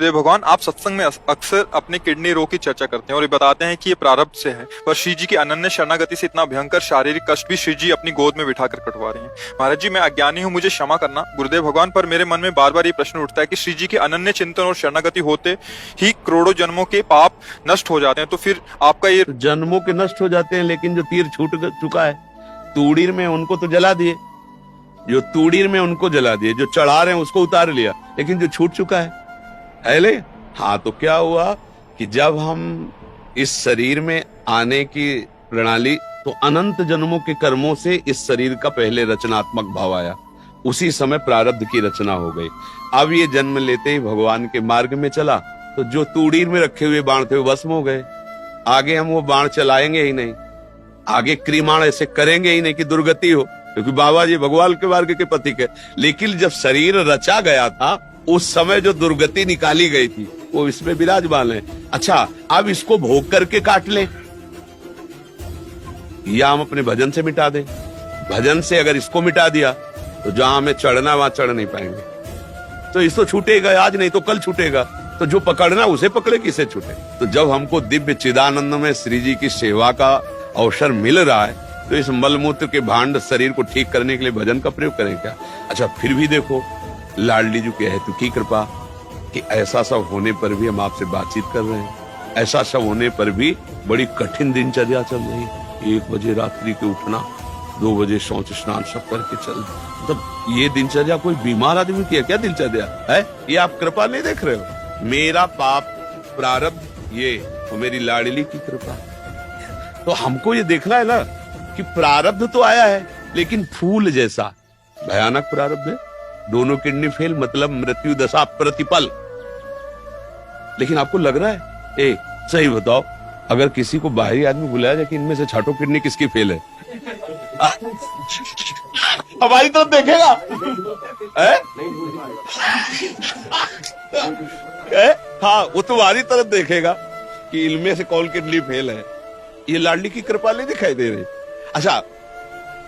जय भगवान, आप सत्संग में अक्सर अपने किडनी रोग की चर्चा करते हैं और ये बताते हैं कि ये प्रारब्ध से है, पर श्री जी की अनन्य शरणागति से इतना भयंकर शारीरिक कष्ट भी श्री जी अपनी गोद में बिठाकर कटवा रही हैं। महाराज जी, मैं अज्ञानी हूँ, मुझे क्षमा करना गुरुदेव भगवान, पर मेरे मन में बार बार ये प्रश्न उठता है कि श्री जी के अनन्य चिंतन और शरणागति होते ही करोड़ों जन्मों के पाप नष्ट हो जाते हैं, तो फिर आपका ये जन्मों के नष्ट हो जाते हैं, लेकिन जो तीर छूट चुका है तूड़ीर में, उनको तो जला दिए, जो तूड़ीर में उनको जला दिए, जो चढ़ा रहे हैं उसको उतार लिया, लेकिन जो छूट चुका है ले। हाँ, तो क्या हुआ कि जब हम इस शरीर में आने की प्रणाली, तो अनंत जन्मों के कर्मों से इस शरीर का पहले रचनात्मक भाव आया, उसी समय प्रारब्ध की रचना हो गई। अब ये जन्म लेते ही भगवान के मार्ग में चला, तो जो तूड़ीर में रखे हुए बाण थे वो भस्म हो गए। आगे हम वो बाण चलाएंगे ही नहीं, आगे क्रीमाण ऐसे करेंगे ही नहीं कि दुर्गति हो, क्योंकि बाबा जी भगवान के मार्ग के पथिक है। लेकिन जब शरीर रचा गया था उस समय जो दुर्गति निकाली गई थी वो इसमें विराजमान है। अच्छा, अब इसको भोग करके काट ले, या हम अपने भजन से मिटा दें। भजन से अगर इसको मिटा दिया तो जहां हमें चढ़ना वहां चढ़ नहीं पाएंगे, तो इसको छूटेगा आज, नहीं तो कल छूटेगा। तो जो पकड़ना उसे पकड़े, किसे छूटे। तो जब हमको दिव्य चिदानंद में श्री जी की सेवा का अवसर मिल रहा है, तो इस मलमूत्र के भांड शरीर को ठीक करने के लिए भजन का प्रयोग करें क्या। अच्छा, फिर भी देखो लाडली जी के हेतु की कृपा कि ऐसा सब होने पर भी हम आपसे बातचीत कर रहे हैं, ऐसा सब होने पर भी बड़ी कठिन दिनचर्या चल रही है। 1 बजे रात्रि के उठना, 2 बजे शौच स्नान सब करके चल, मतलब ये दिनचर्या कोई बीमार आदमी की है क्या दिनचर्या है? ये आप कृपा नहीं देख रहे हो? मेरा पाप प्रारब्ध ये, तो मेरी लाडली की कृपा। तो हमको ये देखना है ना कि प्रारब्ध तो आया है, लेकिन फूल जैसा भयानक प्रारब्ध है। दोनों किडनी फेल, मतलब मृत्यु दशा प्रतिपल। लेकिन आपको लग रहा है, सही बताओ, अगर किसी को बाहरी आदमी बुलाया जाए कि इनमें से छठों किडनी किसकी फेल है, हमारी तरफ देखेगा हाँ, वो तुम्हारी तरफ देखेगा कि इनमें से कौन किडनी फेल है। ये लाडली की कृपा नहीं दिखाई दे रही। अच्छा,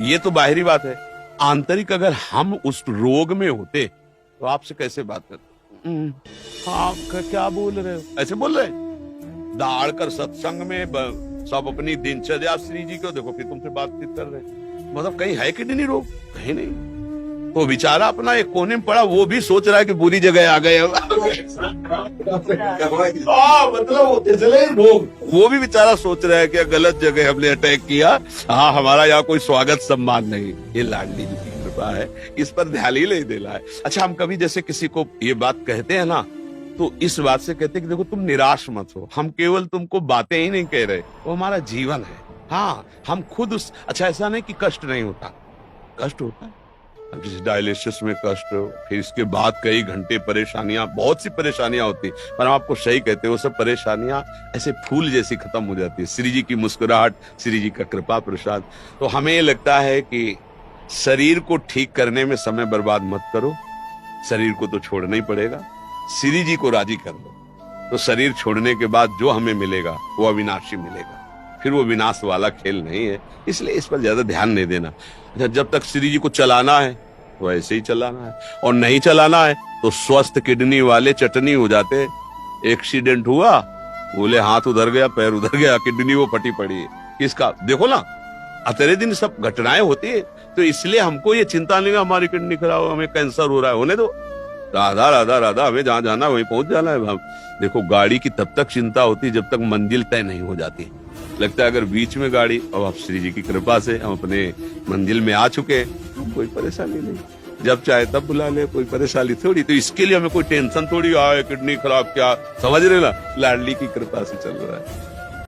ये तो बाहरी बात है। आंतरिक अगर हम उस रोग में होते तो आपसे कैसे बात करते? हाँ, क्या बोल रहे हो, ऐसे बोल रहे हैं। दाड़ कर सत्संग में सब अपनी दिनचर्या श्री जी को देखो, फिर तुमसे बातचीत कर रहे हैं। मतलब कहीं है किडनी रोग? कहीं नहीं। तो बेचारा अपना एक कोने में पड़ा, वो भी सोच रहा है कि बुरी जगह आ गए मतलब वो भी बेचारा सोच रहा है कि गलत जगह हमने अटैक किया। हाँ, हमारा यहाँ कोई स्वागत सम्मान नहीं। ये लाडली जी की कृपा है, इस पर ध्यान ही नहीं देना है। अच्छा, हम कभी जैसे किसी को ये बात कहते हैं ना, तो इस बात से कहते हैं कि देखो तुम निराश मत हो, हम केवल तुमको बातें ही नहीं कह रहे, वो हमारा जीवन है। हाँ, हम खुद अच्छा, ऐसा नहीं कि कष्ट नहीं होता, कष्ट होता है। अब जिस डायलिसिस में कष्ट हो, फिर इसके बाद कई घंटे परेशानियां, बहुत सी परेशानियां होती, पर हम आपको सही कहते हैं, वो सब परेशानियां ऐसे फूल जैसी खत्म हो जाती है। श्री जी की मुस्कुराहट, श्री जी का कृपा प्रसाद। तो हमें ये लगता है कि शरीर को ठीक करने में समय बर्बाद मत करो, शरीर को तो छोड़ना ही पड़ेगा। श्री जी को राजी कर लो, तो शरीर छोड़ने के बाद जो हमें मिलेगा वो अविनाशी मिलेगा। फिर वो विनाश वाला खेल नहीं है, इसलिए इस पर ज्यादा ध्यान नहीं देना। जब तक श्री जी को चलाना है तो ऐसे ही चलाना है, और नहीं चलाना है तो स्वस्थ किडनी वाले चटनी हो जाते। एक्सीडेंट हुआ, बोले हाथ उधर गया, पैर उधर गया, किडनी वो फटी पड़ी है। किसका? देखो ना, अतरे दिन सब घटनाएं होती है। तो इसलिए हमको ये चिंता नहीं है हमारी किडनी खराब, हमें कैंसर हो रहा है, होने दो। राधा राधा राधा, हमें जहां जाना है वहीं पहुंच जाना है। देखो, गाड़ी की तब तक चिंता होती है जब तक मंजिल तय नहीं हो जाती। लगता है अगर बीच में गाड़ी, अब आप श्री जी की कृपा से हम अपने मंजिल में आ चुके हैं, कोई परेशानी नहीं, जब चाहे तब बुला ले, कोई परेशानी थोड़ी। तो इसके लिए हमें कोई टेंशन थोड़ी आए, किडनी खराब क्या, समझ रहे ना, लाडली की कृपा से चल रहा है।